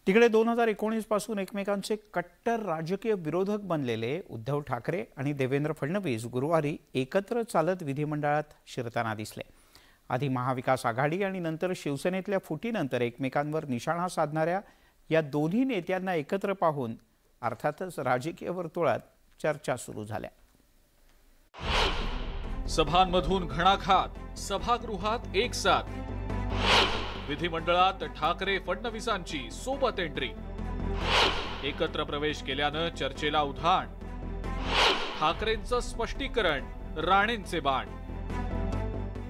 तिकडे 2019 पासून एकमेकांचे कट्टर राजकीय विरोधक बनलेले उद्धव ठाकरे आणि देवेंद्र फडणवीस गुरुवारी एकत्र चालत विधिमंडळात शिरताना दिसले। आधी महाविकास आघाडी आणि नंतर शिवसेनेतल्या फुटीनंतर एकमेकांवर निशाणा साधणाऱ्या या दोन्ही नेत्यांना एकत्र पाहून अर्थातच राजकीय वर्तुळात चर्चा सुरू झाल्या। सभांमधून घणाघात, सभागृहात एक साथ, विधिमंडळात ठाकरे फडणवीसांची सोबत एंट्री, एकत्र प्रवेश केल्यानं चर्चेला उधाण, ठाकरेंचं स्पष्टीकरण, राणेंचे बाण।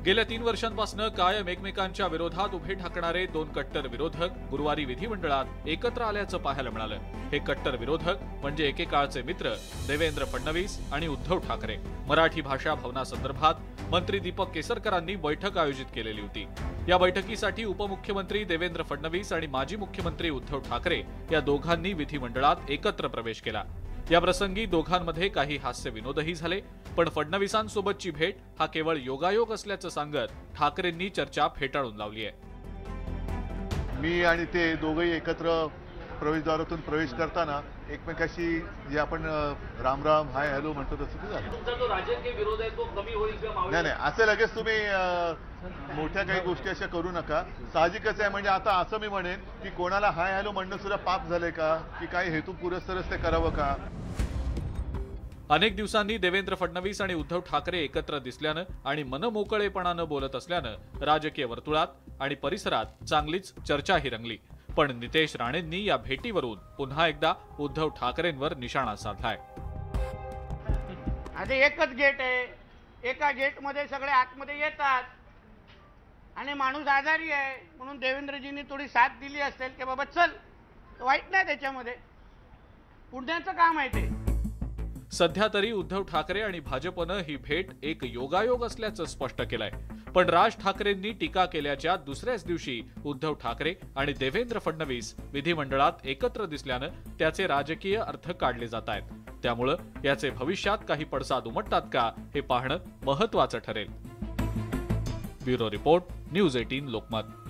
गेल्या 3 वर्षांपासून कायम एकमेकांच्या विरोधात उभे ठाकणारे दोन कट्टर विरोधक गुरुवारी विधिमंडळात एकत्र आल्याचं पाहायला मिळालं। हे कट्टर विरोधक म्हणजे एकेकाळचे मित्र देवेंद्र फडणवीस आणि उद्धव ठाकरे। मराठी भाषा भवनासंदर्भात मंत्री दीपक केसरकरांनी बैठक आयोजित केलेली होती। या बैठकीसाठी उपमुख्यमंत्री देवेंद्र फडणवीस आणि माजी मुख्यमंत्री उद्धव ठाकरे या दोघांनी विधिमंडळात एकत्र प्रवेश केला। या प्रसंगी दोघांमध्ये काही हास्य विनोदही झाले, पण फडणवीसांसोबतची भेट हा केवळ योगायोग असल्याचं सांगत ठाकरेंनी चर्चा फेटाळून लावली आहे। मी आणि ते दोघंही एकत्र प्रवेशद्वारातून प्रवेश करताना एकमेकाशी जे आपण राम राम हाय हॅलो म्हणतो तसं ते झालं। तुमचा जो राजकीय विरोध आहे तो कमी होईल किंवा नाही असं लगेच तुम्ही मोठ्या काही गोष्टी अशा करू नका। साहजिकच आहे, म्हणजे आता असं मी म्हणेन की कोणाला हाय हॅलो म्हणणं सुद्धा पाप झालंय का, की काही हेतू पुरस्सरच ते करावं का। अनेक दिवसांनी देवेंद्र फडणवीस आणि उद्धव ठाकरे एकत्र दिसल्यानं आणि मनमोकळेपणानं बोलत असल्यानं राजकीय वर्तुळात आणि परिसरात चांगलीच चर्चाही रंगली। पण नितेश राणेंनी या भेटीवरून पुन्हा एकदा उद्धव ठाकरेंवर निशाणा साधलाय। आधी एकच गेट आहे, एका गेटमध्ये सगळे आतमध्ये येतात आणि माणूस आजारी आहे म्हणून देवेंद्रजींनी थोडी साथ दिली असेल की बाबा चल, वाईट नाही त्याच्यामध्ये, पुण्याचं काम आहे ते। सध्या तरी उद्धव ठाकरे आणि भाजपनं ही भेट एक योगायोग असल्याचं स्पष्ट केलंय। पण राज ठाकरेंनी टीका केल्याच्या दुसऱ्याच दिवशी उद्धव ठाकरे आणि देवेंद्र फडणवीस विधिमंडळात एकत्र दिसल्यानं त्याचे राजकीय अर्थ काढले जात आहेत। त्यामुळं याचे भविष्यात काही पडसाद उमटतात का हे पाहणं महत्त्वाचं ठरेल। Bureau report, news 18 Lokmat.